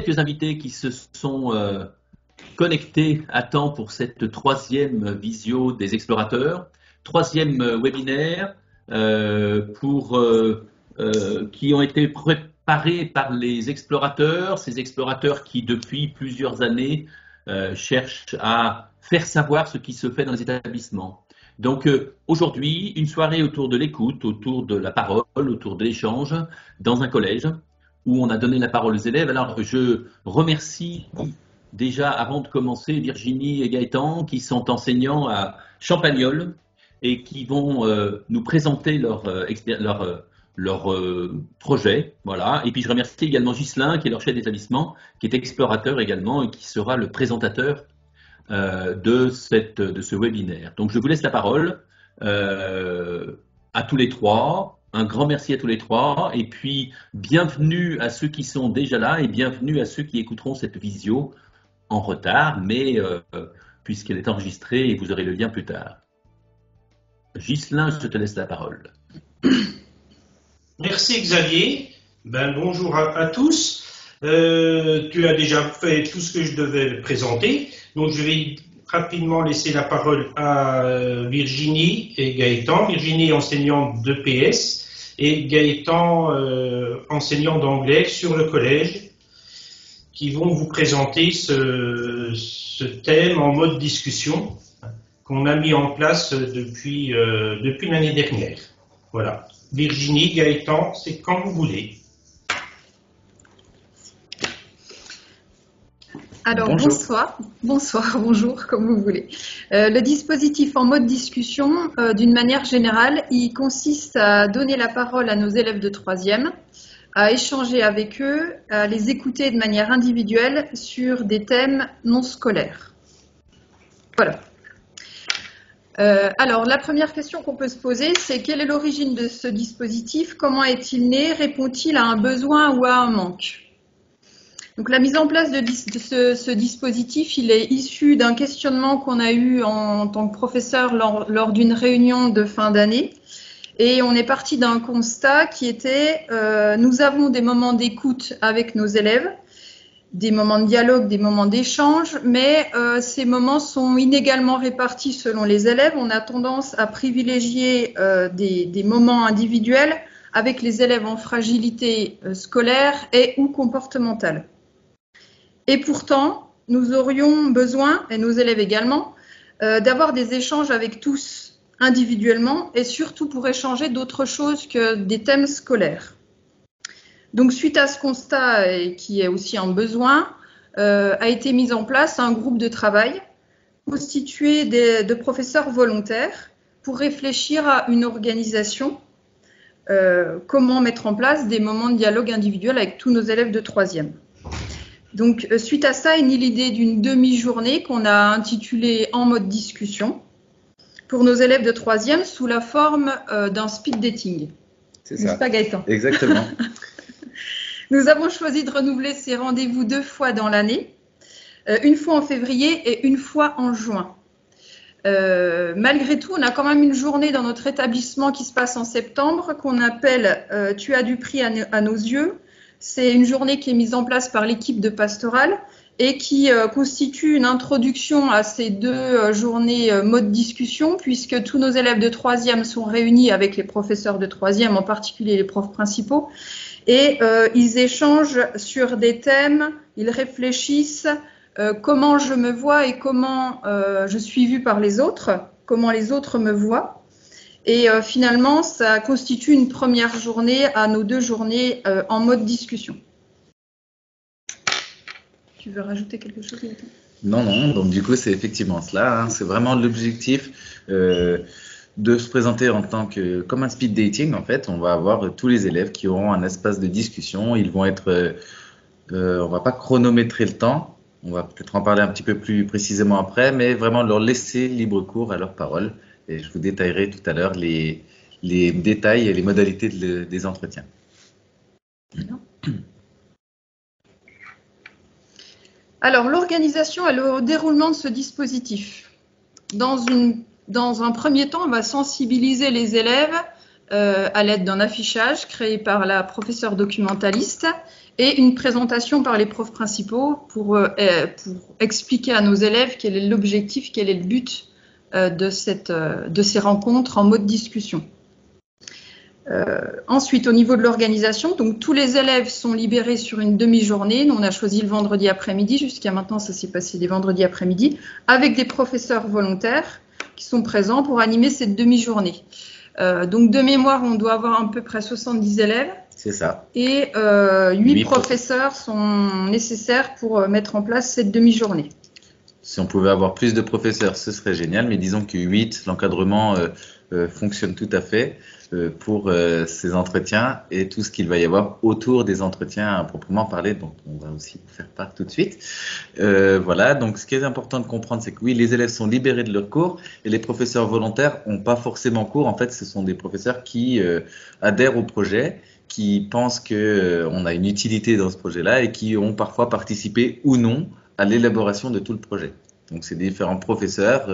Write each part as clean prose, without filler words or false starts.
quelques invités qui se sont connectés à temps pour cette troisième visio des explorateurs, troisième webinaire qui ont été préparés par les explorateurs, ces explorateurs qui depuis plusieurs années cherchent à faire savoir ce qui se fait dans les établissements. Donc aujourd'hui, une soirée autour de l'écoute, autour de la parole, autour de l'échange dans un collège où on a donné la parole aux élèves. Alors je remercie déjà avant de commencer Virginie et Gaëtan qui sont enseignants à Champagnole et qui vont nous présenter leur projet. Voilà. Et puis je remercie également Ghislain qui est leur chef d'établissement, qui est explorateur également et qui sera le présentateur de ce webinaire. Donc je vous laisse la parole à tous les trois. Un grand merci à tous les trois et puis bienvenue à ceux qui sont déjà là et bienvenue à ceux qui écouteront cette visio en retard, mais puisqu'elle est enregistrée et vous aurez le lien plus tard. Ghislain, je te laisse la parole. Merci Xavier. Bonjour à tous. Tu as déjà fait tout ce que je devais présenter, donc je vais rapidement laisser la parole à Virginie et Gaëtan. Virginie, enseignante de PS, et Gaëtan, enseignant d'anglais sur le collège, qui vont vous présenter ce thème en mode discussion qu'on a mis en place depuis l'année dernière. Voilà. Virginie, Gaëtan, c'est quand vous voulez. Alors bonsoir, bonjour, comme vous voulez. Le dispositif en mode discussion, d'une manière générale, il consiste à donner la parole à nos élèves de troisième, à échanger avec eux, à les écouter de manière individuelle sur des thèmes non scolaires. Voilà. Alors, la première question qu'on peut se poser, c'est quelle est l'origine de ce dispositif? Comment est-il né? Répond-il à un besoin ou à un manque? Donc, la mise en place de ce dispositif, il est issu d'un questionnement qu'on a eu en tant que professeur lors d'une réunion de fin d'année. Et on est parti d'un constat qui était nous avons des moments d'écoute avec nos élèves, des moments de dialogue, des moments d'échange, mais ces moments sont inégalement répartis selon les élèves. On a tendance à privilégier des moments individuels avec les élèves en fragilité scolaire et ou comportementale. Et pourtant, nous aurions besoin, et nos élèves également, d'avoir des échanges avec tous individuellement et surtout pour échanger d'autres choses que des thèmes scolaires. Donc, suite à ce constat, et qui est aussi un besoin, a été mis en place un groupe de travail constitué de professeurs volontaires pour réfléchir à une organisation, comment mettre en place des moments de dialogue individuel avec tous nos élèves de troisième. Donc, suite à ça, est née l'idée d'une demi-journée qu'on a intitulée en mode discussion pour nos élèves de troisième sous la forme d'un speed dating. C'est ça. N'est-ce pas, Gaëtan? Exactement. Nous avons choisi de renouveler ces rendez-vous 2 fois dans l'année, une fois en février et une fois en juin. Malgré tout, on a quand même une journée dans notre établissement qui se passe en septembre qu'on appelle « Tu as du prix à nos yeux ». C'est une journée qui est mise en place par l'équipe de Pastoral et qui constitue une introduction à ces 2 journées mode discussion, puisque tous nos élèves de troisième sont réunis avec les professeurs de troisième, en particulier les profs principaux, et ils échangent sur des thèmes, ils réfléchissent comment je me vois et comment je suis vue par les autres, comment les autres me voient. Et finalement, ça constitue une première journée à nos 2 journées en mode discussion. Tu veux rajouter quelque chose, Gaëtan? Non, donc du coup, c'est effectivement cela. Hein. C'est vraiment l'objectif de se présenter comme un speed dating. En fait, on va avoir tous les élèves qui auront un espace de discussion. Ils vont être, on va pas chronométrer le temps. On va peut-être en parler un petit peu plus précisément après, mais vraiment leur laisser libre cours à leurs paroles. Et je vous détaillerai tout à l'heure les détails et les modalités des entretiens. Alors, l'organisation et le déroulement de ce dispositif. Dans un premier temps, on va sensibiliser les élèves à l'aide d'un affichage créé par la professeure documentaliste et une présentation par les profs principaux pour expliquer à nos élèves quel est l'objectif, quel est le but de ces rencontres en mode discussion. Ensuite, au niveau de l'organisation, donc tous les élèves sont libérés sur une demi-journée. Nous, on a choisi le vendredi après-midi. Jusqu'à maintenant, ça s'est passé les vendredis après-midi, avec des professeurs volontaires qui sont présents pour animer cette demi-journée. Donc, de mémoire, on doit avoir à peu près 70 élèves. C'est ça. Et 8 professeurs sont nécessaires pour mettre en place cette demi-journée. Si on pouvait avoir plus de professeurs, ce serait génial, mais disons que 8, l'encadrement fonctionne tout à fait pour ces entretiens et tout ce qu'il va y avoir autour des entretiens à proprement parler, dont on va aussi faire part tout de suite. Voilà, donc ce qui est important de comprendre, c'est que oui, les élèves sont libérés de leurs cours et les professeurs volontaires n'ont pas forcément cours. En fait, ce sont des professeurs qui adhèrent au projet, qui pensent qu'on a une utilité dans ce projet-là et qui ont parfois participé ou non à l'élaboration de tout le projet. Donc c'est différents professeurs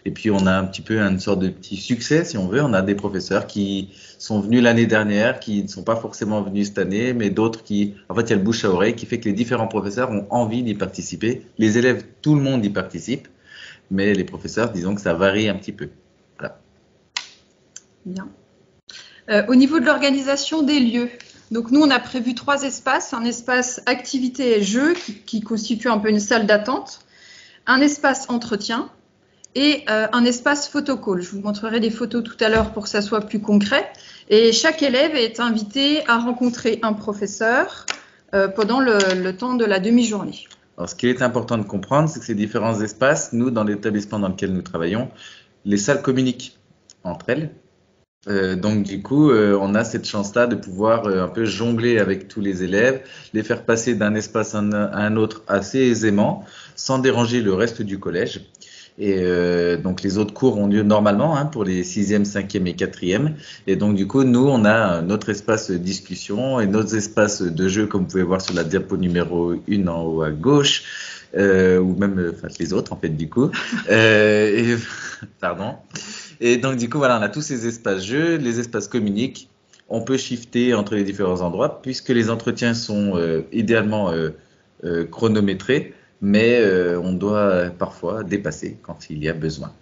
et puis on a un petit peu une sorte de petit succès si on veut. On a des professeurs qui sont venus l'année dernière, qui ne sont pas forcément venus cette année, mais d'autres qui, en fait il y a le bouche à oreille qui fait que les différents professeurs ont envie d'y participer. Les élèves, tout le monde y participe, mais les professeurs, disons que ça varie un petit peu. Voilà. Bien. Au niveau de l'organisation des lieux, donc nous on a prévu 3 espaces, un espace activité et jeux qui constitue un peu une salle d'attente, un espace entretien et un espace photocall. Je vous montrerai des photos tout à l'heure pour que ça soit plus concret. Et chaque élève est invité à rencontrer un professeur pendant le temps de la demi-journée. Alors ce qui est important de comprendre, c'est que ces différents espaces, nous dans l'établissement dans lequel nous travaillons, les salles communiquent entre elles. Donc du coup, on a cette chance-là de pouvoir un peu jongler avec tous les élèves, les faire passer d'un espace à un autre assez aisément, sans déranger le reste du collège. Et donc les autres cours ont lieu normalement pour les 6e, 5e et 4e. Et donc du coup, nous, on a notre espace discussion et notre espace de jeu, comme vous pouvez voir sur la diapo numéro 1 en haut à gauche, ou même les autres en fait du coup. Pardon. Et donc, du coup, voilà, on a tous ces espaces jeux, les espaces communiquent. On peut shifter entre les différents endroits puisque les entretiens sont idéalement chronométrés, mais on doit parfois dépasser quand il y a besoin.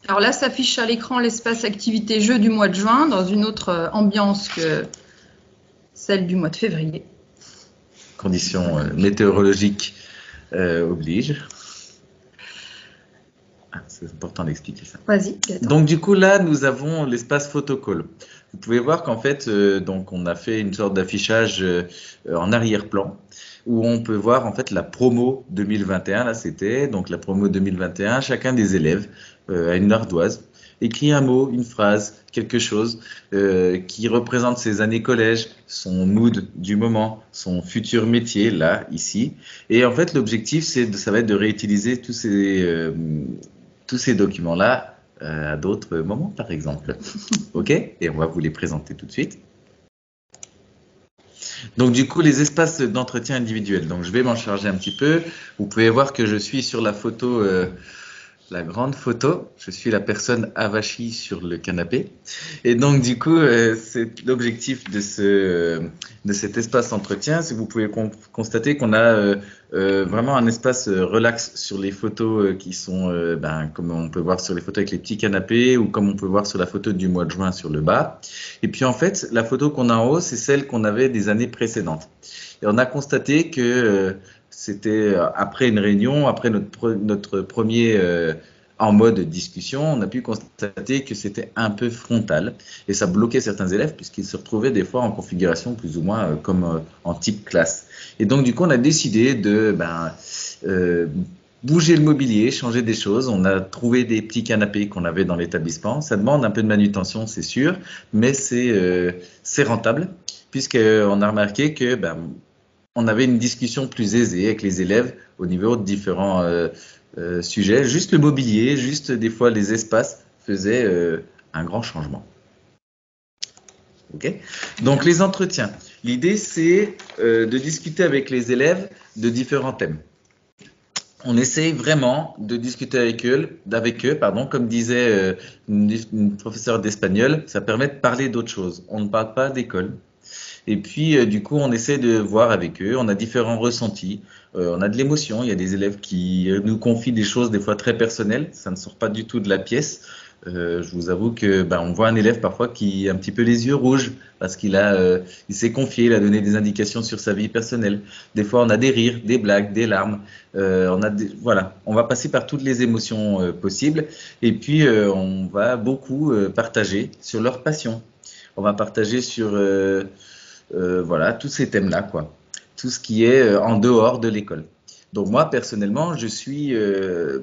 Alors là, s'affiche à l'écran l'espace activité jeu du mois de juin dans une autre ambiance que celle du mois de février. Conditions météorologiques obligent. C'est important d'expliquer ça. Vas-y. Donc du coup là, nous avons l'espace photocall. Vous pouvez voir qu'en fait, donc on a fait une sorte d'affichage en arrière-plan où on peut voir en fait la promo 2021. Là, c'était donc la promo 2021. Chacun des élèves à une ardoise écrit un mot, une phrase, quelque chose qui représente ses années collège, son mood du moment, son futur métier là, ici. Et en fait, l'objectif, ça va être de réutiliser tous ces documents-là à d'autres moments, par exemple. OK? Et on va vous les présenter tout de suite. Donc, du coup, les espaces d'entretien individuel. Donc, je vais m'en charger un petit peu. Vous pouvez voir que je suis sur la photo, la grande photo. Je suis la personne avachie sur le canapé. Et donc, du coup, c'est l'objectif de cet espace entretien. C'est que vous pouvez constater qu'on a vraiment un espace relax sur les photos qui sont, comme on peut voir sur les photos avec les petits canapés ou comme on peut voir sur la photo du mois de juin sur le bas. Et puis, en fait, la photo qu'on a en haut, c'est celle qu'on avait des années précédentes. Et on a constaté que c'était après une réunion, après notre premier en mode discussion, on a pu constater que c'était un peu frontal et ça bloquait certains élèves puisqu'ils se retrouvaient des fois en configuration plus ou moins comme en type classe. Et donc du coup, on a décidé de bouger le mobilier, changer des choses. On a trouvé des petits canapés qu'on avait dans l'établissement. Ça demande un peu de manutention, c'est sûr, mais c'est rentable puisqu'on a remarqué que on avait une discussion plus aisée avec les élèves au niveau de différents sujets. Juste le mobilier, juste des fois les espaces faisaient un grand changement. Okay. Donc les entretiens. L'idée c'est de discuter avec les élèves de différents thèmes. on essaye vraiment de discuter avec eux, pardon, comme disait une professeure d'espagnol, ça permet de parler d'autre chose. On ne parle pas d'école. Et puis, du coup, on essaie de voir avec eux. On a différents ressentis. On a de l'émotion. Il y a des élèves qui nous confient des choses des fois très personnelles. Ça ne sort pas du tout de la pièce. Je vous avoue que on voit un élève parfois qui a un petit peu les yeux rouges parce il s'est confié, il a donné des indications sur sa vie personnelle. Des fois, on a des rires, des blagues, des larmes. Voilà, on va passer par toutes les émotions possibles. Et puis, on va beaucoup partager sur leur passion. On va partager sur voilà, tous ces thèmes-là, quoi. Tout ce qui est en dehors de l'école. Donc moi, personnellement, je suis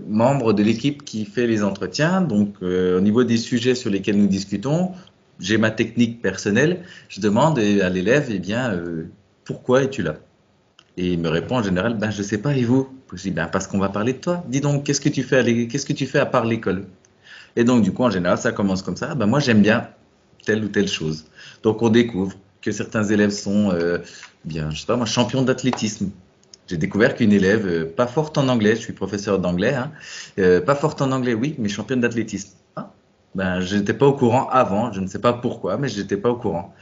membre de l'équipe qui fait les entretiens. Donc au niveau des sujets sur lesquels nous discutons, j'ai ma technique personnelle. Je demande à l'élève, eh bien, pourquoi es-tu là? Et il me répond en général, je sais pas, et vous? Je dis, parce qu'on va parler de toi. Dis donc, qu'est-ce que tu fais à part l'école? Et donc, du coup, en général, ça commence comme ça. Moi, j'aime bien telle ou telle chose. Donc, on découvre que certains élèves sont, je sais pas moi, champions d'athlétisme. J'ai découvert qu'une élève, pas forte en anglais, je suis professeur d'anglais, hein, pas forte en anglais, oui, mais championne d'athlétisme. Ah, je n'étais pas au courant avant, je ne sais pas pourquoi, mais je n'étais pas au courant.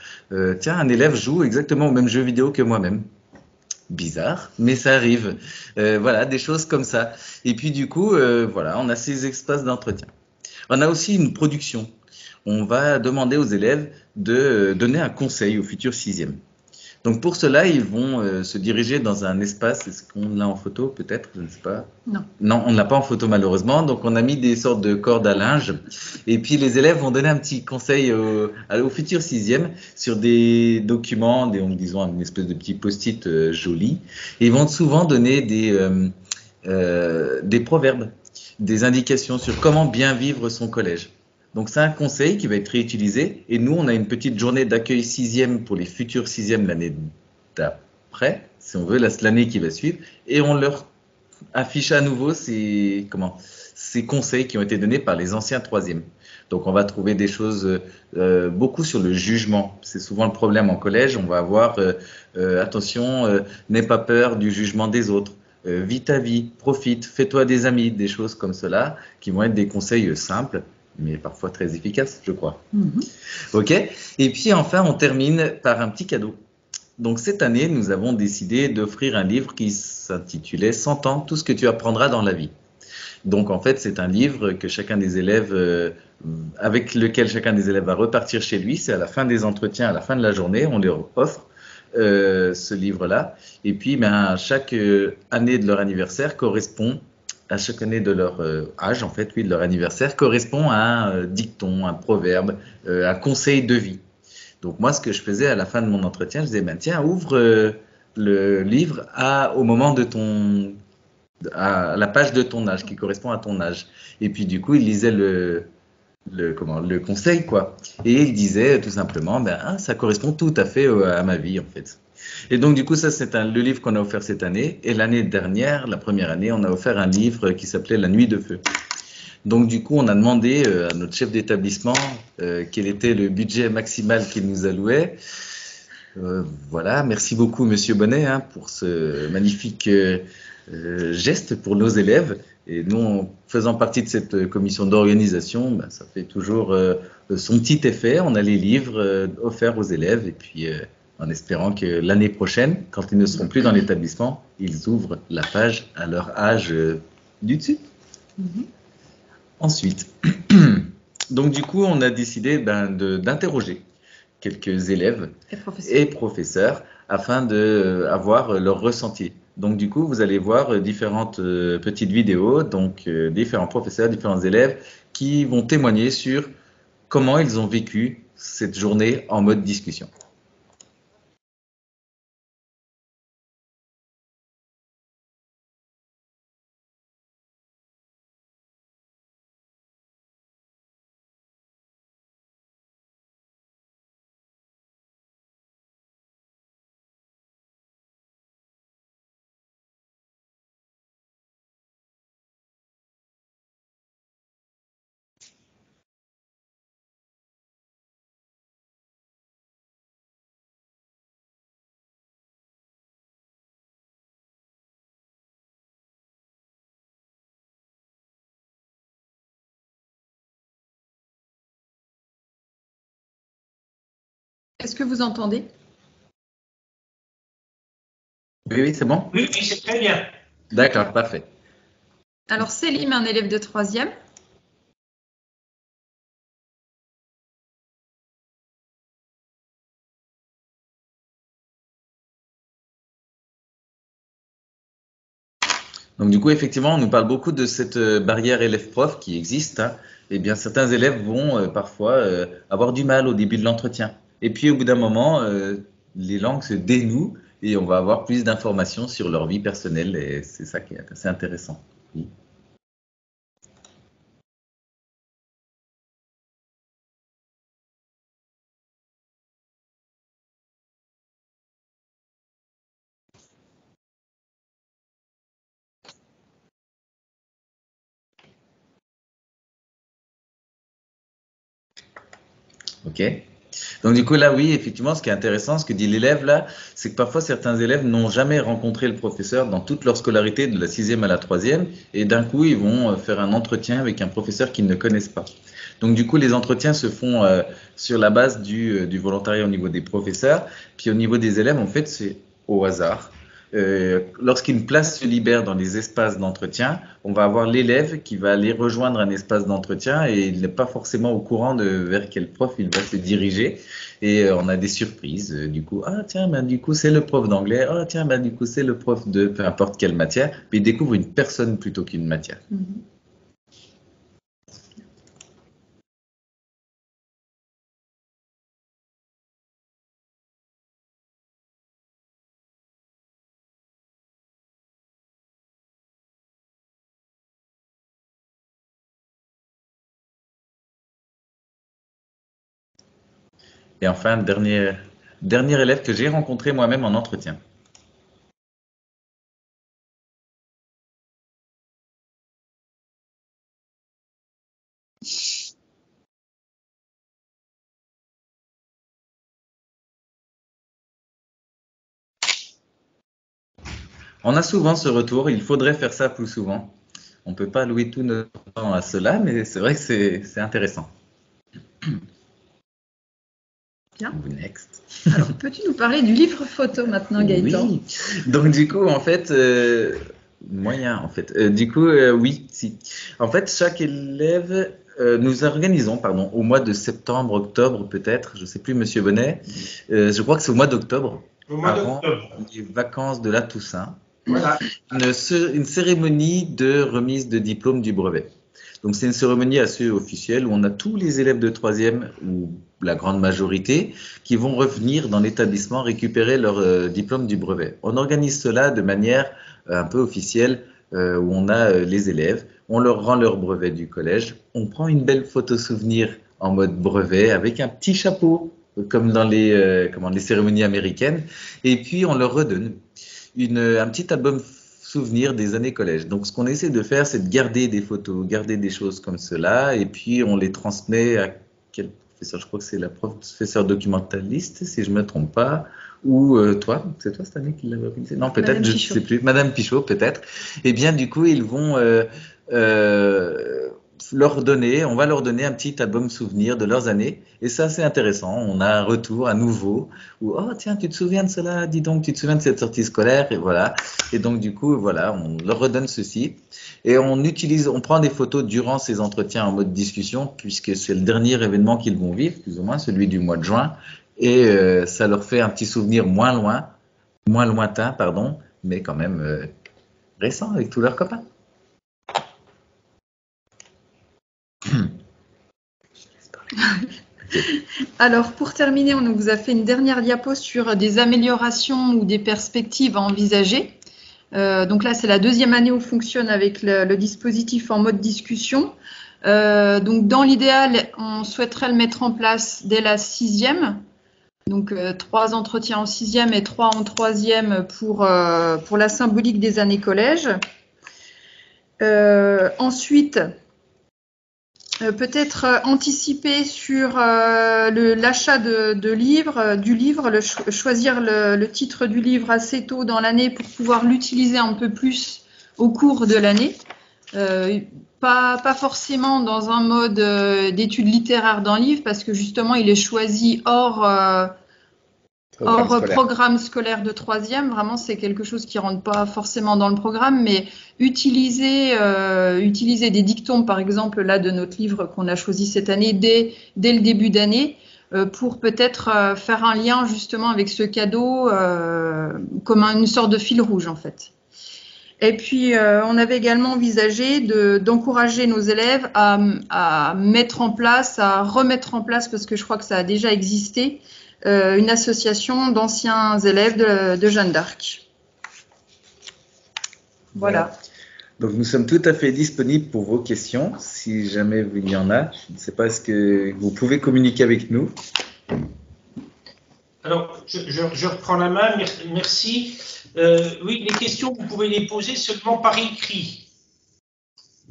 Tiens, un élève joue exactement au même jeu vidéo que moi-même. Bizarre, mais ça arrive. Voilà, des choses comme ça. Et puis du coup, voilà, on a ces espaces d'entretien. On a aussi une production. On va demander aux élèves de donner un conseil aux futurs sixièmes. Donc pour cela, ils vont se diriger dans un espace. Est-ce qu'on l'a en photo peut-être? Je ne sais pas. Non. Non, on ne l'a pas en photo malheureusement. Donc on a mis des sortes de cordes à linge. Et puis les élèves vont donner un petit conseil aux futurs sixièmes sur des documents, disons une espèce de petit post-it joli. Et ils vont souvent donner des proverbes, des indications sur comment bien vivre son collège. Donc c'est un conseil qui va être réutilisé et nous on a une petite journée d'accueil sixième pour les futurs sixièmes l'année d'après, si on veut, l'année qui va suivre, et on leur affiche à nouveau ces conseils qui ont été donnés par les anciens troisièmes. Donc on va trouver des choses beaucoup sur le jugement. C'est souvent le problème en collège. On va avoir attention, n'aie pas peur du jugement des autres. Vis ta vie, profite, fais-toi des amis, des choses comme cela qui vont être des conseils simples mais parfois très efficaces, je crois. Ok. Et puis enfin, on termine par un petit cadeau. Donc cette année, nous avons décidé d'offrir un livre qui s'intitulait 100 ans, tout ce que tu apprendras dans la vie. Donc en fait, c'est un livre que chacun des élèves, avec lequel chacun des élèves va repartir chez lui. C'est à la fin des entretiens, à la fin de la journée, on leur offre ce livre-là. Et puis, chaque année de leur anniversaire correspond à chaque année de leur âge, en fait, oui, de leur anniversaire, correspond à un dicton, un proverbe, un conseil de vie. Donc moi, ce que je faisais à la fin de mon entretien, je disais, tiens, ouvre le livre au moment à la page de ton âge, qui correspond à ton âge. Et puis du coup, il lisait le conseil, quoi. Et il disait tout simplement, ça correspond tout à fait à ma vie, en fait. Et donc du coup, ça c'est le livre qu'on a offert cette année. Et l'année dernière, la première année, on a offert un livre qui s'appelait La Nuit de Feu. Donc du coup, on a demandé à notre chef d'établissement quel était le budget maximal qu'il nous allouait. Voilà, merci beaucoup Monsieur Bonnet pour ce magnifique geste pour nos élèves. Et nous, faisant partie de cette commission d'organisation, ça fait toujours son petit effet. On a les livres offerts aux élèves et puis en espérant que l'année prochaine, quand ils ne seront plus dans l'établissement, ils ouvrent la page à leur âge du dessus. Ensuite, donc du coup, on a décidé d'interroger quelques élèves et professeurs afin d'avoir leur ressenti. Donc du coup, vous allez voir différentes petites vidéos, donc différents professeurs, différents élèves qui vont témoigner sur comment ils ont vécu cette journée en mode discussion. Est-ce que vous entendez? Oui, oui, c'est bon? Oui, oui, c'est très bien. D'accord, parfait. Alors, Célim, un élève de 3e. Donc du coup, effectivement, on nous parle beaucoup de cette barrière élève-prof qui existe, hein. Eh bien, certains élèves vont parfois avoir du mal au début de l'entretien. Et puis, au bout d'un moment, les langues se dénouent et on va avoir plus d'informations sur leur vie personnelle. Et c'est ça qui est assez intéressant. Oui. OK. Donc du coup là oui effectivement ce qui est intéressant ce que dit l'élève là c'est que parfois certains élèves n'ont jamais rencontré le professeur dans toute leur scolarité de la 6e à la 3e et d'un coup ils vont faire un entretien avec un professeur qu'ils ne connaissent pas. Donc du coup les entretiens se font sur la base du volontariat au niveau des professeurs puis au niveau des élèves en fait c'est au hasard. Lorsqu'une place se libère dans les espaces d'entretien, on va avoir l'élève qui va aller rejoindre un espace d'entretien et il n'est pas forcément au courant de vers quel prof il va se diriger. Et on a des surprises. Du coup, ah tiens, ben, du coup c'est le prof d'anglais. Ah tiens, ben, du coup c'est le prof de peu importe quelle matière. Puis il découvre une personne plutôt qu'une matière. Et enfin, dernier élève que j'ai rencontré moi-même en entretien. On a souvent ce retour, il faudrait faire ça plus souvent. On ne peut pas louer tout notre temps à cela, mais c'est vrai que c'est intéressant. Bien. Next. Alors, peux-tu nous parler du livre photo maintenant, Gaëtan? Oui, donc du coup, en fait, moyen, en fait. Oui, si. En fait, chaque élève, nous organisons, pardon, au mois de septembre, octobre peut-être, je ne sais plus, Monsieur Bonnet, je crois que c'est au mois d'octobre, Au mois avant d'octobre. les vacances de la Toussaint, Voilà. une cérémonie de remise de diplôme du brevet. Donc c'est une cérémonie assez officielle où on a tous les élèves de 3e, ou la grande majorité, qui vont revenir dans l'établissement récupérer leur diplôme du brevet. On organise cela de manière un peu officielle où on a les élèves, on leur rend leur brevet du collège, on prend une belle photo souvenir en mode brevet avec un petit chapeau comme dans les cérémonies américaines et puis on leur redonne un petit album souvenir des années collège. Donc, ce qu'on essaie de faire, c'est de garder des photos, garder des choses comme cela, et puis on les transmet à quel professeur? Je crois que c'est la professeure documentaliste, si je ne me trompe pas, ou toi, c'est toi cette année qui l'avait organisé? Non, peut-être, je ne sais plus. Madame Pichot, peut-être. Et bien, du coup, ils vont on va leur donner un petit album souvenir de leurs années. Et ça, c'est intéressant. On a un retour à nouveau où, oh, tiens, tu te souviens de cela? Dis donc, tu te souviens de cette sortie scolaire? Et voilà. Et donc, du coup, voilà, on leur redonne ceci. Et on prend des photos durant ces entretiens en mode discussion, puisque c'est le dernier événement qu'ils vont vivre, plus ou moins, celui du mois de juin. Et ça leur fait un petit souvenir moins lointain, pardon, mais quand même récent avec tous leurs copains. Alors, pour terminer, on vous a fait une dernière diapo sur des améliorations ou des perspectives à envisager. Donc là, c'est la 2e année où on fonctionne avec le dispositif en mode discussion. Donc, dans l'idéal, on souhaiterait le mettre en place dès la 6e. Donc, 3 entretiens en 6e et 3 en 3e pour la symbolique des années collège. Ensuite, peut-être anticiper sur l'achat du livre, choisir le titre du livre assez tôt dans l'année pour pouvoir l'utiliser un peu plus au cours de l'année. Pas forcément dans un mode d'étude littéraire d'un livre, parce que justement, il est choisi hors hors programme scolaire de troisième. Vraiment, c'est quelque chose qui rentre pas forcément dans le programme, mais utiliser des dictons, par exemple, là, de notre livre qu'on a choisi cette année, dès le début d'année, pour peut-être faire un lien justement avec ce cadeau comme une sorte de fil rouge, en fait. Et puis, on avait également envisagé d'encourager nos élèves à mettre en place, à remettre en place, parce que je crois que ça a déjà existé, une association d'anciens élèves de Jeanne d'Arc. Voilà. Donc, nous sommes tout à fait disponibles pour vos questions, si jamais il y en a. Je ne sais pas, est-ce que vous pouvez communiquer avec nous? Alors, je reprends la main, merci. Oui, les questions, vous pouvez les poser seulement par écrit,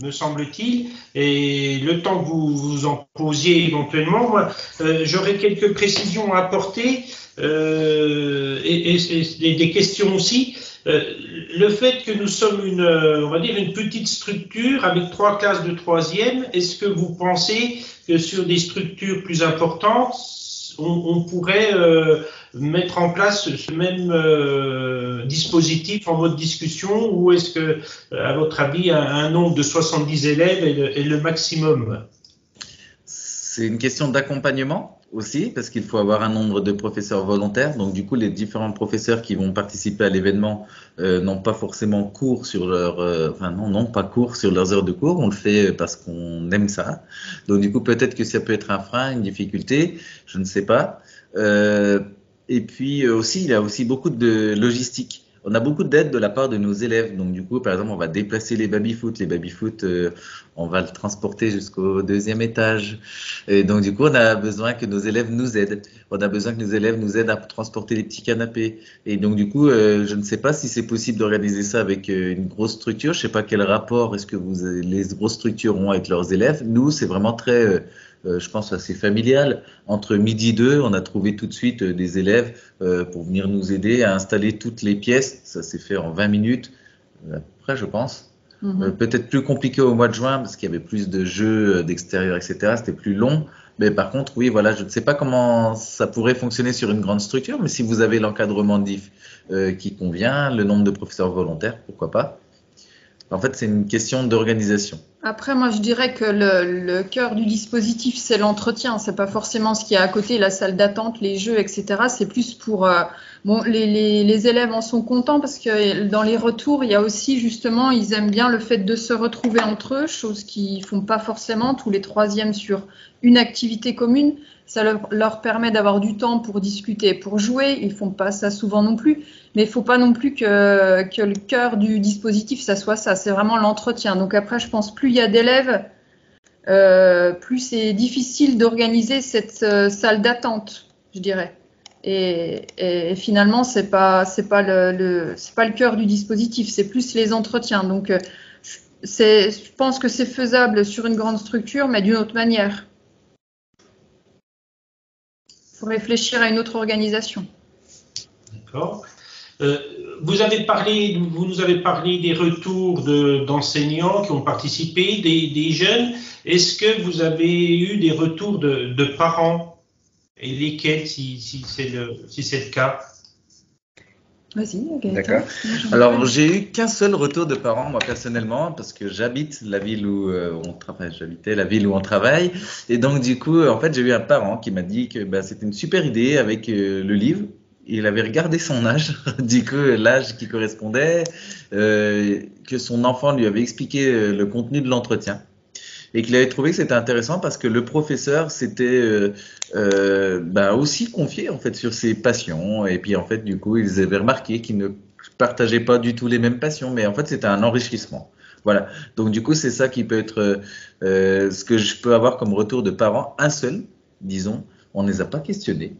me semble-t-il. Et le temps que vous en posiez éventuellement, moi, j'aurais quelques précisions à apporter et des questions aussi. Le fait que nous sommes on va dire une petite structure avec 3 classes de troisième, est-ce que vous pensez que sur des structures plus importantes, on pourrait mettre en place ce même dispositif en mode discussion, ou est-ce que, à votre avis, un nombre de 70 élèves est le maximum? C'est une question d'accompagnement aussi, parce qu'il faut avoir un nombre de professeurs volontaires. Donc, du coup, les différents professeurs qui vont participer à l'événement n'ont pas forcément cours sur n'ont pas cours sur leurs heures de cours. On le fait parce qu'on aime ça. Donc, du coup, peut-être que ça peut être un frein, une difficulté, je ne sais pas. Et puis aussi, il y a aussi beaucoup de logistique. On a beaucoup d'aide de la part de nos élèves. Donc, du coup, par exemple, on va déplacer les baby-foot. Les baby-foot, on va le transporter jusqu'au 2e étage. Et donc, du coup, on a besoin que nos élèves nous aident. On a besoin que nos élèves nous aident à transporter les petits canapés. Et donc, du coup, je ne sais pas si c'est possible d'organiser ça avec une grosse structure. Je ne sais pas quel rapport est-ce que les grosses structures ont avec leurs élèves. Nous, c'est vraiment très... je pense assez familial. Entre midi et 2, on a trouvé tout de suite des élèves pour venir nous aider à installer toutes les pièces. Ça s'est fait en 20 minutes, après, je pense. Peut-être plus compliqué au mois de juin parce qu'il y avait plus de jeux d'extérieur, etc. C'était plus long. Mais par contre, oui, voilà, je ne sais pas comment ça pourrait fonctionner sur une grande structure, mais si vous avez l'encadrement DIF qui convient, le nombre de professeurs volontaires, pourquoi pas. En fait, c'est une question d'organisation. Après, moi, je dirais que le cœur du dispositif, c'est l'entretien. C'est pas forcément ce qu'il y a à côté, la salle d'attente, les jeux, etc. C'est plus pour... bon, les élèves en sont contents parce que dans les retours, il y a aussi, justement, ils aiment bien le fait de se retrouver entre eux, chose qu'ils font pas forcément tous les troisièmes sur une activité commune. Ça leur permet d'avoir du temps pour discuter, pour jouer. Ils font pas ça souvent non plus. Mais il faut pas non plus que le cœur du dispositif, ça soit ça. C'est vraiment l'entretien. Donc après, je pense plus il y a d'élèves, plus c'est difficile d'organiser cette salle d'attente, je dirais. Et finalement, c'est pas le cœur du dispositif. C'est plus les entretiens. Donc je pense que c'est faisable sur une grande structure, mais d'une autre manière. Il faut réfléchir à une autre organisation. D'accord. Vous nous avez parlé des retours d'enseignants qui ont participé, des jeunes. Est-ce que vous avez eu des retours de parents, et lesquels, si c'est le cas? Vas-y, d'accord. Alors, j'ai eu qu'un seul retour de parents, moi personnellement, parce que j'habite la ville où on travaille. J'habitais la ville où on travaille, et donc du coup, en fait, j'ai eu un parent qui m'a dit que c'était une super idée avec le livre. Il avait regardé son âge, du coup l'âge qui correspondait, que son enfant lui avait expliqué le contenu de l'entretien. Et qu'il avait trouvé que c'était intéressant parce que le professeur s'était aussi confié en fait sur ses passions, et puis en fait du coup ils avaient remarqué qu'ils ne partageaient pas du tout les mêmes passions, mais en fait c'était un enrichissement. Voilà, donc du coup c'est ça qui peut être ce que je peux avoir comme retour de parents, un seul, disons, on ne les a pas questionnés.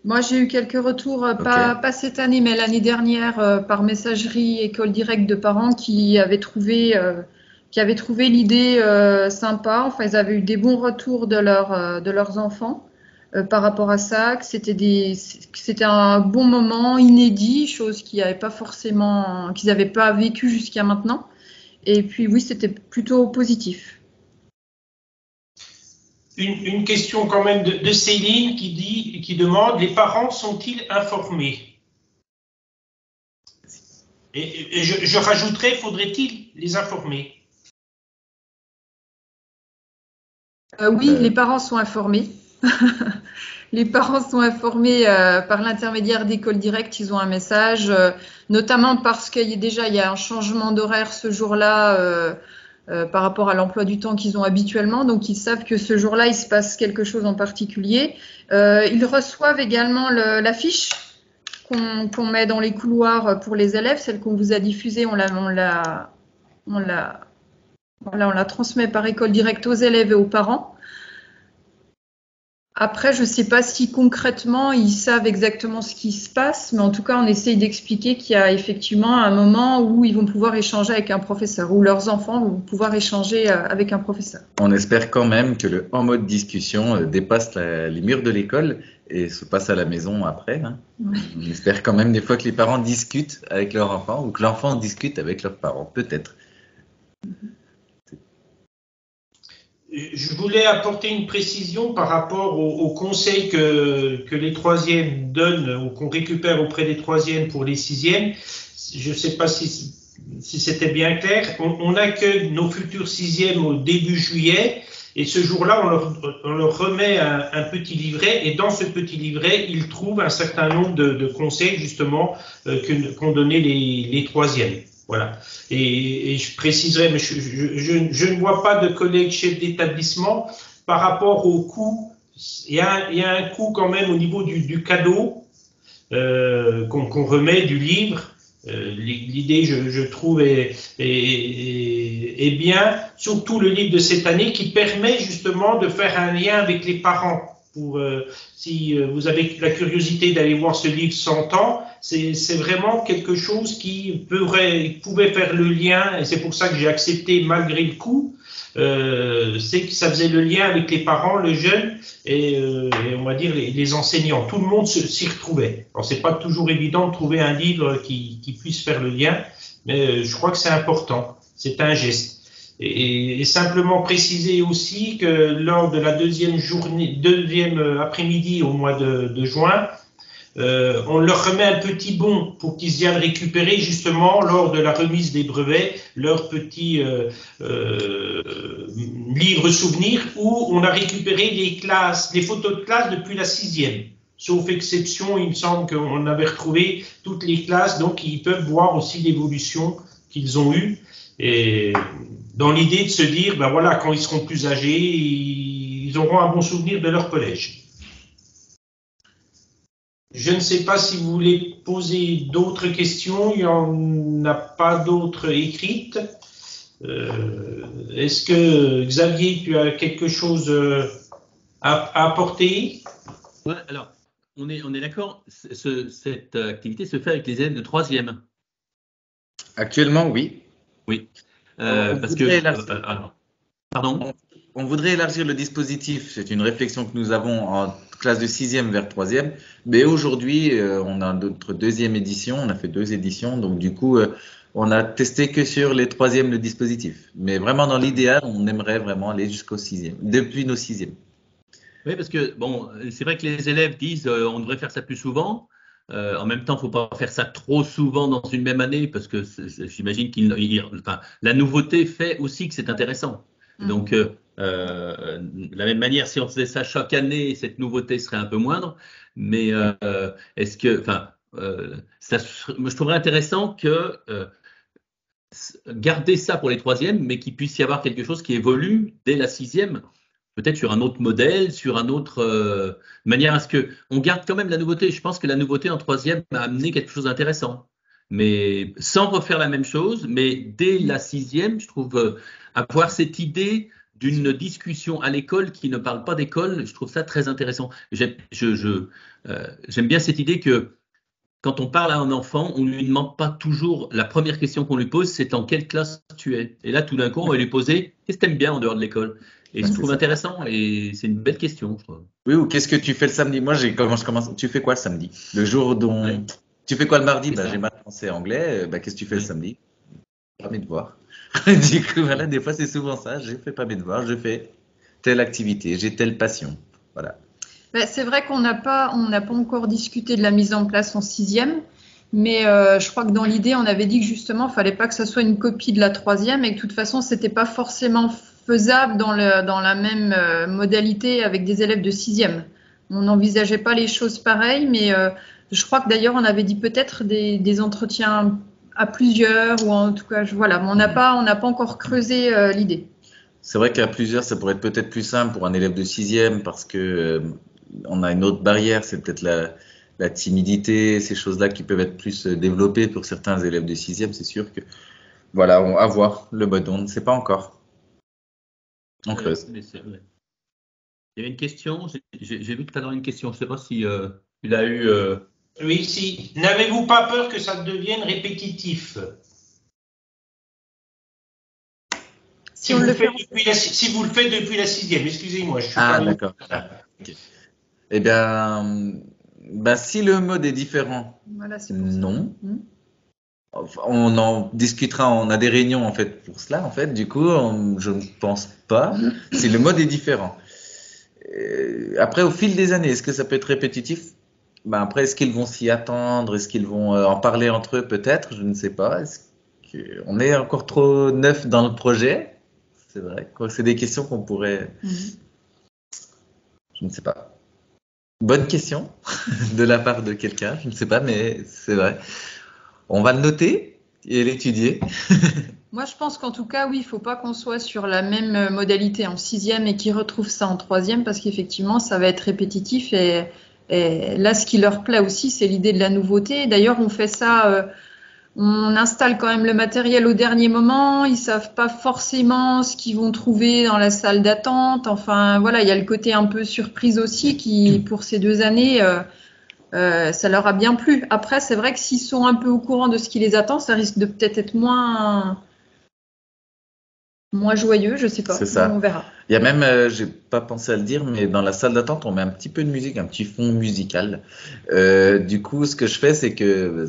Moi, j'ai eu quelques retours, pas cette année, mais l'année dernière, par messagerie École Directe de parents qui avaient trouvé l'idée sympa. Enfin, ils avaient eu des bons retours de leurs enfants par rapport à ça, que c'était un bon moment inédit, chose qu'ils n'avaient pas vécu jusqu'à maintenant. Et puis oui, c'était plutôt positif. une question quand même de Céline qui demande, les parents sont-ils informés? Et je rajouterais, faudrait-il les informer? Oui, les parents sont informés. Les parents sont informés par l'intermédiaire d'École Directe, ils ont un message, notamment parce qu'il y a déjà un changement d'horaire ce jour-là par rapport à l'emploi du temps qu'ils ont habituellement, donc ils savent que ce jour-là, il se passe quelque chose en particulier. Ils reçoivent également l'affiche qu'on met dans les couloirs pour les élèves, celle qu'on vous a diffusée, on la transmet par École Directe aux élèves et aux parents. Après, je ne sais pas si concrètement ils savent exactement ce qui se passe, mais en tout cas, on essaye d'expliquer qu'il y a effectivement un moment où ils vont pouvoir échanger avec un professeur, où leurs enfants vont pouvoir échanger avec un professeur. On espère quand même que le en mode discussion dépasse les murs de l'école et se passe à la maison après. Hein. Oui. On espère quand même des fois que les parents discutent avec leur enfant ou que l'enfant discute avec leurs parents, peut-être. Je voulais apporter une précision par rapport aux conseils que les troisièmes donnent ou qu'on récupère auprès des troisièmes pour les sixièmes. Je ne sais pas si c'était bien clair. On accueille nos futurs sixièmes au début juillet et ce jour-là, on leur remet un petit livret et dans ce petit livret, ils trouvent un certain nombre de conseils justement qu'ont donné les troisièmes. Voilà. Et je préciserai, mais je ne vois pas de collègues chefs d'établissement par rapport au coût. Il y a un coût quand même au niveau du cadeau qu'on remet du livre. L'idée, je trouve, est bien, surtout le livre de cette année qui permet justement de faire un lien avec les parents. Si vous avez la curiosité d'aller voir ce livre 100 ans, c'est vraiment quelque chose qui pouvait faire le lien, et c'est pour ça que j'ai accepté malgré le coût, c'est que ça faisait le lien avec les parents, le jeune, et on va dire les enseignants. Tout le monde s'y retrouvait. Alors c'est pas toujours évident de trouver un livre qui puisse faire le lien, mais je crois que c'est important, c'est un geste. Et simplement préciser aussi que lors de la deuxième après-midi au mois de juin, on leur remet un petit bon pour qu'ils viennent récupérer justement lors de la remise des brevets leur petit livre souvenir où on a récupéré les photos de classe depuis la sixième. Sauf exception, il me semble qu'on avait retrouvé toutes les classes, donc ils peuvent voir aussi l'évolution qu'ils ont eue. Et dans l'idée de se dire, ben voilà, quand ils seront plus âgés, ils auront un bon souvenir de leur collège. Je ne sais pas si vous voulez poser d'autres questions, il n'y en a pas d'autres écrites. Est-ce que, Xavier, tu as quelque chose à apporter? Ouais, alors, on est d'accord, cette activité se fait avec les élèves de troisième. Actuellement, oui. Oui. Parce que. Pardon? On voudrait élargir le dispositif. C'est une réflexion que nous avons en classe de 6e vers 3e. Mais aujourd'hui, on a notre deuxième édition. On a fait 2 éditions. Donc, du coup, on a testé que sur les 3e le dispositif. Mais vraiment, dans l'idéal, on aimerait vraiment aller jusqu'au 6e, depuis nos 6e. Oui, parce que, bon, c'est vrai que les élèves disent on devrait faire ça plus souvent. En même temps, il ne faut pas faire ça trop souvent dans une même année parce que j'imagine la nouveauté fait aussi que c'est intéressant. Donc, de la même manière, si on faisait ça chaque année, cette nouveauté serait un peu moindre. Mais est-ce que, je trouverais intéressant que garder ça pour les troisièmes, mais qu'il puisse y avoir quelque chose qui évolue dès la 6e. Peut-être sur un autre modèle, sur un autre manière à ce que on garde quand même la nouveauté. Je pense que la nouveauté en troisième a amené quelque chose d'intéressant, mais sans refaire la même chose. Mais dès la 6e, je trouve avoir cette idée d'une discussion à l'école qui ne parle pas d'école, je trouve ça très intéressant. J'aime bien cette idée que quand on parle à un enfant, on ne lui demande pas toujours, la première question qu'on lui pose, c'est en quelle classe tu es. Et là, tout d'un coup, on va lui poser, qu'est-ce que tu aimes bien en dehors de l'école? Et je trouve intéressant et c'est une belle question, je trouve. Oui, ou qu'est-ce que tu fais le samedi? Moi, comment je commence. Tu fais quoi le samedi? Le jour dont. Ouais. Tu fais quoi le mardi? J'ai maths, français, anglais. Qu'est-ce que tu fais le samedi? Pas mes devoirs. Du coup, voilà, des fois, c'est souvent ça. Je fais pas mes devoirs, je fais telle activité, j'ai telle passion. Voilà. Ben, c'est vrai qu'on n'a pas encore discuté de la mise en place en sixième, mais je crois que dans l'idée, on avait dit que justement, il fallait pas que ça soit une copie de la troisième et que de toute façon, c'était pas forcément faisable dans la même modalité avec des élèves de sixième. On n'envisageait pas les choses pareilles, mais je crois que d'ailleurs, on avait dit peut-être des entretiens à plusieurs, ou en tout cas, voilà, mais on n'a pas encore creusé l'idée. C'est vrai qu'à plusieurs, ça pourrait être peut-être plus simple pour un élève de sixième parce que on a une autre barrière, c'est peut-être la timidité, ces choses-là qui peuvent être plus développées pour certains élèves de sixième. C'est sûr que, voilà, à voir le mode, on ne sait pas encore. On creuse. Mais c'est vrai. Il y avait une question, j'ai vu que tu as une question, je ne sais pas si tu l'as eu. Oui, si. N'avez-vous pas peur que ça devienne répétitif? Si vous le faites depuis la sixième, excusez-moi, je suis pas d'accord. Okay. Eh bien, si le mode est différent, voilà, non. On en discutera, on a des réunions en fait pour cela, en fait. Du coup, je ne pense pas. Si le mode est différent. Après, au fil des années, est-ce que ça peut être répétitif? Après, est-ce qu'ils vont s'y attendre? Est-ce qu'ils vont en parler entre eux? Peut-être, je ne sais pas. On est encore trop neuf dans le projet? C'est vrai. C'est des questions qu'on pourrait. Je ne sais pas. Bonne question de la part de quelqu'un. Je ne sais pas, mais c'est vrai. On va le noter et l'étudier. Moi, je pense qu'en tout cas, oui, il ne faut pas qu'on soit sur la même modalité en sixième et qu'ils retrouvent ça en troisième parce qu'effectivement, ça va être répétitif. Et là, ce qui leur plaît aussi, c'est l'idée de la nouveauté. D'ailleurs, on fait ça, on installe quand même le matériel au dernier moment. Ils ne savent pas forcément ce qu'ils vont trouver dans la salle d'attente. Enfin, voilà, il y a le côté un peu surprise aussi qui, pour ces 2 années, ça leur a bien plu. Après, c'est vrai que s'ils sont un peu au courant de ce qui les attend, ça risque de peut-être être moins joyeux, je sais pas. C'est ça. On verra. Il y a même, j'ai pas pensé à le dire, mais dans la salle d'attente, on met un petit peu de musique, un petit fond musical. Du coup, ce que je fais, c'est que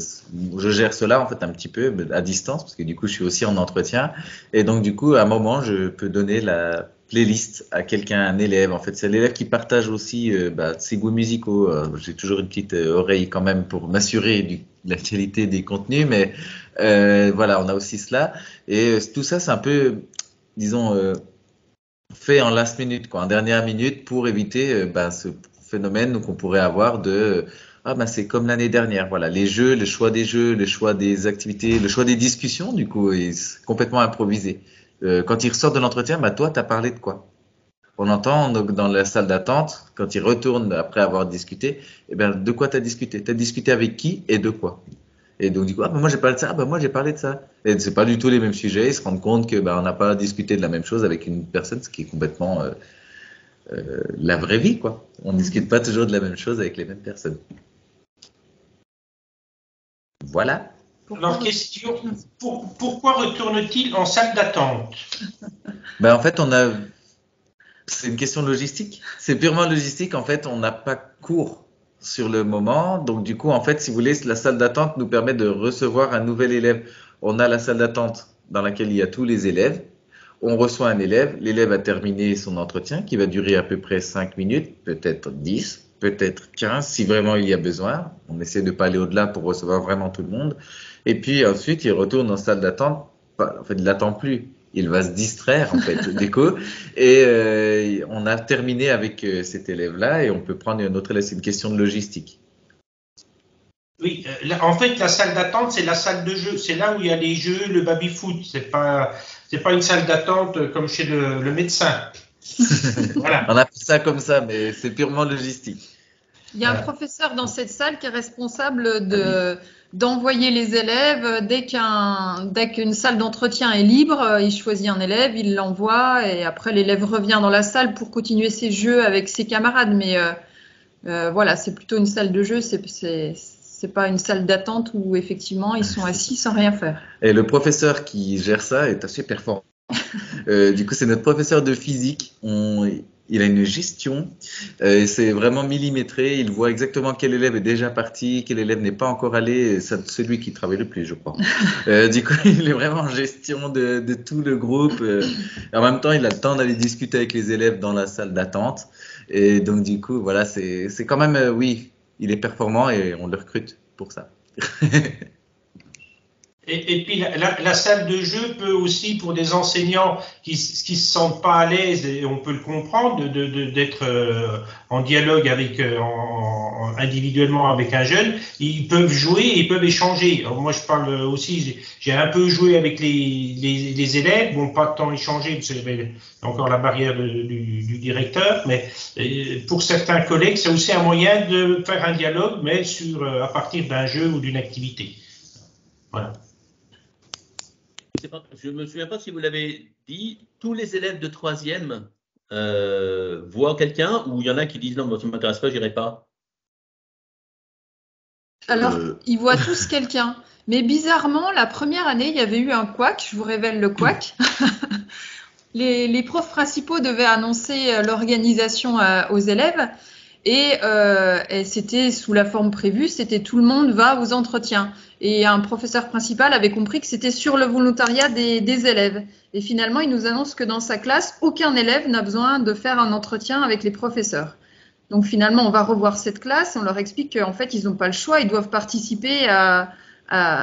je gère cela en fait un petit peu à distance, parce que du coup, je suis aussi en entretien, et donc du coup, à un moment, je peux donner la playlist à quelqu'un, un élève. En fait, c'est l'élève qui partage aussi ses goûts musicaux. J'ai toujours une petite oreille quand même pour m'assurer de la qualité des contenus, mais voilà, on a aussi cela, et tout ça, c'est un peu, disons, fait en last minute, quoi, en dernière minute, pour éviter ce phénomène qu'on pourrait avoir de c'est comme l'année dernière, voilà, les jeux, le choix des activités, le choix des discussions, du coup, est complètement improvisé. Quand il ressort de l'entretien, toi, t'as parlé de quoi? On entend donc, dans la salle d'attente, quand il retourne après avoir discuté, de quoi t'as discuté? T'as discuté avec qui et de quoi? Et donc, du coup, moi j'ai parlé de ça, moi j'ai parlé de ça. Et c'est pas du tout les mêmes sujets, ils se rendent compte que on n'a pas discuté de la même chose avec une personne, ce qui est complètement la vraie vie, quoi. On discute pas toujours de la même chose avec les mêmes personnes. Voilà. Alors, question, pourquoi retourne-t-il en salle d'attente? En fait, c'est une question logistique. C'est purement logistique. En fait, on n'a pas cours sur le moment. Donc, du coup, en fait, si vous voulez, la salle d'attente nous permet de recevoir un nouvel élève. On a la salle d'attente dans laquelle il y a tous les élèves. On reçoit un élève. L'élève a terminé son entretien qui va durer à peu près 5 minutes, peut-être 10, peut-être 15, si vraiment il y a besoin. On essaie de pas aller au-delà pour recevoir vraiment tout le monde. Et puis ensuite, il retourne en salle d'attente. En fait, il n'attend plus. Il va se distraire, en fait, du coup. Et on a terminé avec cet élève-là et on peut prendre un autre élève. C'est une question de logistique. Oui, en fait, la salle d'attente, c'est la salle de jeu. C'est là où il y a les jeux, le baby-foot. C'est pas une salle d'attente comme chez le médecin. Voilà. On a fait ça comme ça, mais c'est purement logistique. Il y a un professeur dans cette salle qui est responsable d'envoyer les élèves. Dès qu'une salle d'entretien est libre, il choisit un élève, il l'envoie et après l'élève revient dans la salle pour continuer ses jeux avec ses camarades. Mais voilà, c'est plutôt une salle de jeu, c'est pas une salle d'attente où effectivement ils sont assis sans rien faire. Et le professeur qui gère ça est assez performant. Du coup, c'est notre professeur de physique. il a une gestion, c'est vraiment millimétré, il voit exactement quel élève est déjà parti, quel élève n'est pas encore allé, c'est celui qui travaille le plus, je crois. Du coup, il est vraiment en gestion de tout le groupe. Et en même temps, il a le temps d'aller discuter avec les élèves dans la salle d'attente. Et donc, du coup, voilà, c'est quand même, oui, il est performant et on le recrute pour ça. Et puis la salle de jeu peut aussi, pour des enseignants qui se sentent pas à l'aise, et on peut le comprendre, d'être en dialogue avec individuellement avec un jeune, ils peuvent jouer, ils peuvent échanger. Alors moi je parle aussi, j'ai un peu joué avec les élèves, bon pas tant échanger parce qu'il y avait encore la barrière du directeur, mais pour certains collègues c'est aussi un moyen de faire un dialogue, mais à partir d'un jeu ou d'une activité. Voilà. Je ne me souviens pas si vous l'avez dit, tous les élèves de 3e voient quelqu'un ou il y en a qui disent non, moi, ça ne m'intéresse pas, je n'irai pas. Alors, ils voient tous quelqu'un. Mais bizarrement, la première année, il y avait eu un couac, je vous révèle le couac. Les profs principaux devaient annoncer l'organisation aux élèves et c'était sous la forme prévue, c'était tout le monde va aux entretiens. Et un professeur principal avait compris que c'était sur le volontariat des élèves. Et finalement, il nous annonce que dans sa classe, aucun élève n'a besoin de faire un entretien avec les professeurs. Donc finalement, on va revoir cette classe, on leur explique qu'en fait, ils n'ont pas le choix, ils doivent participer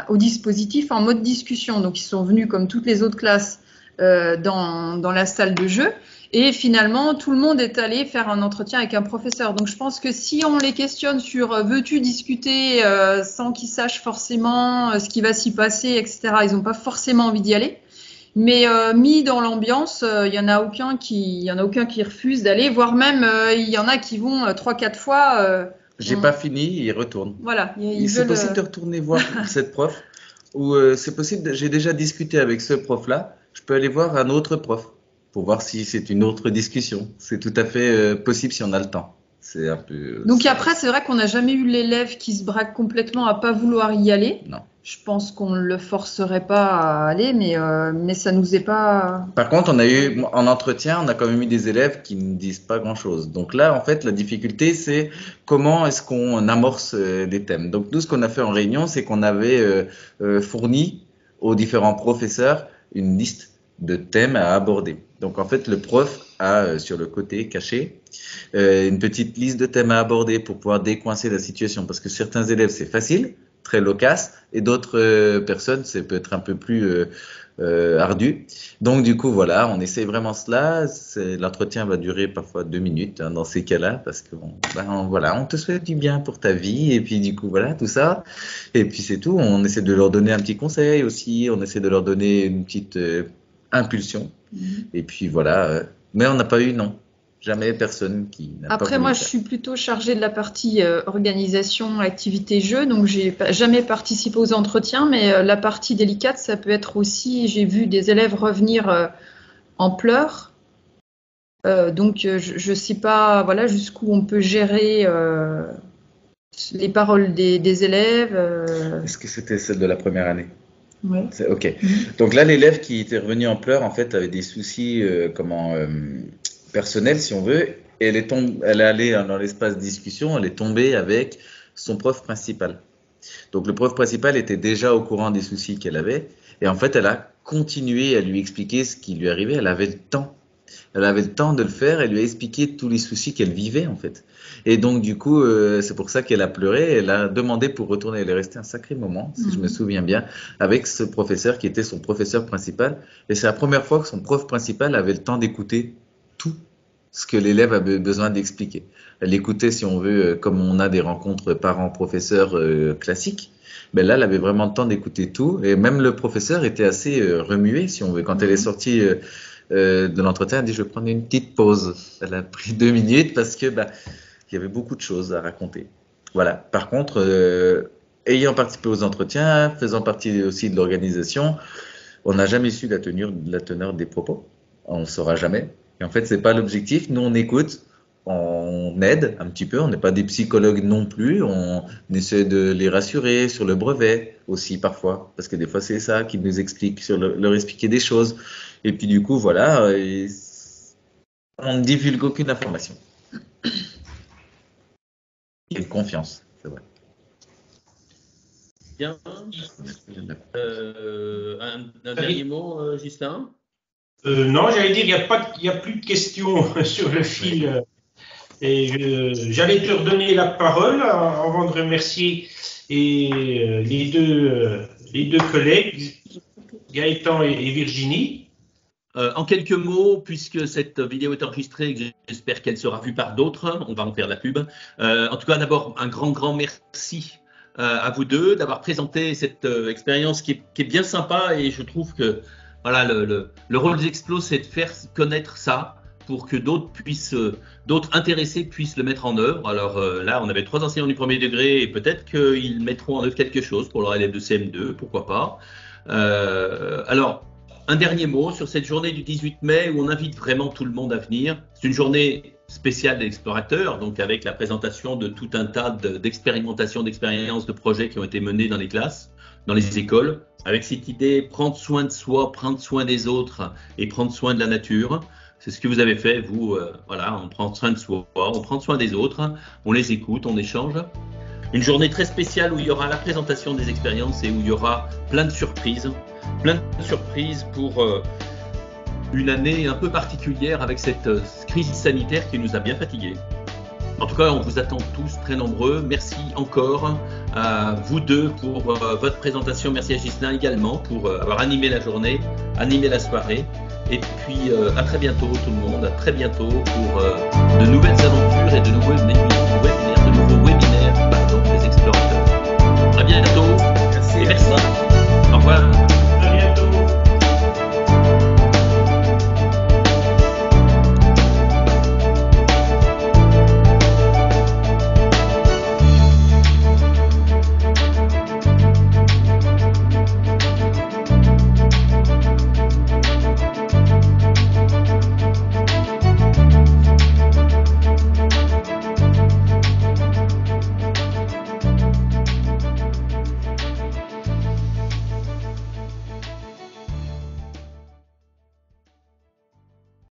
au dispositif en mode discussion. Donc ils sont venus comme toutes les autres classes dans la salle de jeu. Et finalement, tout le monde est allé faire un entretien avec un professeur. Donc, je pense que si on les questionne sur veux-tu discuter sans qu'ils sachent forcément ce qui va s'y passer, etc., ils n'ont pas forcément envie d'y aller. Mais mis dans l'ambiance, il y en a aucun qui refuse d'aller, voire même il y en a qui vont 3-4 fois. J'ai pas fini, ils retournent. Voilà. C'est possible de retourner voir cette prof ou c'est possible. J'ai déjà discuté avec ce prof-là. Je peux aller voir un autre prof pour voir si c'est une autre discussion. C'est tout à fait possible si on a le temps. C'est un peu. Donc après, c'est vrai qu'on n'a jamais eu l'élève qui se braque complètement à pas vouloir y aller. Non. Je pense qu'on ne le forcerait pas à aller, mais ça nous est pas. Par contre, on a eu en entretien, on a quand même eu des élèves qui ne disent pas grand-chose. Donc là, en fait, la difficulté, c'est comment est-ce qu'on amorce des thèmes. Donc nous, ce qu'on a fait en réunion, c'est qu'on avait fourni aux différents professeurs une liste de thèmes à aborder. Donc en fait, le prof a sur le côté caché une petite liste de thèmes à aborder pour pouvoir décoincer la situation. Parce que certains élèves, c'est facile, très loquace, et d'autres personnes, ça peut être un peu plus ardu. Donc du coup, voilà, on essaie vraiment cela. L'entretien va durer parfois 2 minutes dans ces cas-là, parce que voilà, on te souhaite du bien pour ta vie, et puis du coup, voilà, tout ça. Et puis c'est tout. On essaie de leur donner un petit conseil aussi, on essaie de leur donner une petite impulsion. Et puis voilà, mais on n'a pas eu, non, jamais personne qui n'a pas Après, voulu moi, faire. je suis plutôt chargée de la partie organisation, activité, jeu, donc j'ai jamais participé aux entretiens, mais la partie délicate, ça peut être aussi, j'ai vu des élèves revenir en pleurs, donc je sais pas, voilà, jusqu'où on peut gérer les paroles des élèves. Est-ce que c'était celle de la première année? Ouais. Ok. Donc là, l'élève qui était revenu en pleurs, en fait, avait des soucis personnels, si on veut. Et elle est allée dans l'espace discussion, elle est tombée avec son prof principal. Donc le prof principal était déjà au courant des soucis qu'elle avait. Et en fait, elle a continué à lui expliquer ce qui lui arrivait. Elle avait le temps. Elle avait le temps de le faire. Elle lui a expliqué tous les soucis qu'elle vivait, en fait. Et donc, du coup, c'est pour ça qu'elle a pleuré. Elle a demandé pour retourner. Elle est restée un sacré moment, si je me souviens bien, avec ce professeur qui était son professeur principal. Et c'est la première fois que son prof principal avait le temps d'écouter tout ce que l'élève avait besoin d'expliquer. Elle écoutait, si on veut, comme on a des rencontres parents-professeurs classiques. Ben là, elle avait vraiment le temps d'écouter tout. Et même le professeur était assez remué, si on veut. Quand elle est sortie de l'entretien, elle a dit, je vais prendre une petite pause. Elle a pris 2 minutes parce que il y avait beaucoup de choses à raconter. Voilà. Par contre, ayant participé aux entretiens, faisant partie aussi de l'organisation, on n'a jamais su la teneur des propos. On ne saura jamais. Et en fait, c'est pas l'objectif. Nous, on écoute, on aide un petit peu. On n'est pas des psychologues non plus. On essaie de les rassurer sur le brevet aussi parfois, parce que des fois, c'est ça qu'ils nous expliquent, leur expliquer des choses. Et puis du coup, voilà. On ne divulgue aucune information. Il y a une confiance, c'est vrai. Bien. Un dernier mot, Justin? Non, j'allais dire, il n'y a plus de questions sur le fil. Et j'allais te redonner la parole avant de remercier les deux collègues, Gaëtan et Virginie. En quelques mots, puisque cette vidéo est enregistrée, j'espère qu'elle sera vue par d'autres, on va en faire de la pub. En tout cas, d'abord, un grand merci à vous deux d'avoir présenté cette expérience qui est bien sympa, et je trouve que voilà, le rôle des Explos, c'est de faire connaître ça pour que d'autres intéressés puissent le mettre en œuvre. Alors là, on avait 3 enseignants du premier degré, et peut-être qu'ils mettront en œuvre quelque chose pour leur élève de CM2, pourquoi pas. Alors, un dernier mot sur cette journée du 18 mai où on invite vraiment tout le monde à venir. C'est une journée spéciale des explorateurs, donc avec la présentation de tout un tas d'expérimentations, d'expériences, de projets qui ont été menés dans les classes, dans les écoles, avec cette idée prendre soin de soi, prendre soin des autres et prendre soin de la nature. C'est ce que vous avez fait, vous. Voilà, on prend soin de soi, on prend soin des autres, on les écoute, on échange. Une journée très spéciale où il y aura la présentation des expériences et où il y aura plein de surprises pour une année un peu particulière avec cette crise sanitaire qui nous a bien fatigués. En tout cas, on vous attend tous très nombreux. Merci encore à vous deux pour votre présentation. Merci à Ghislain également pour avoir animé la journée, animé la soirée. Et puis à très bientôt tout le monde, à très bientôt pour de nouvelles aventures et de nouveaux webinaires des explorateurs. À bientôt. Merci. Et merci. Au revoir.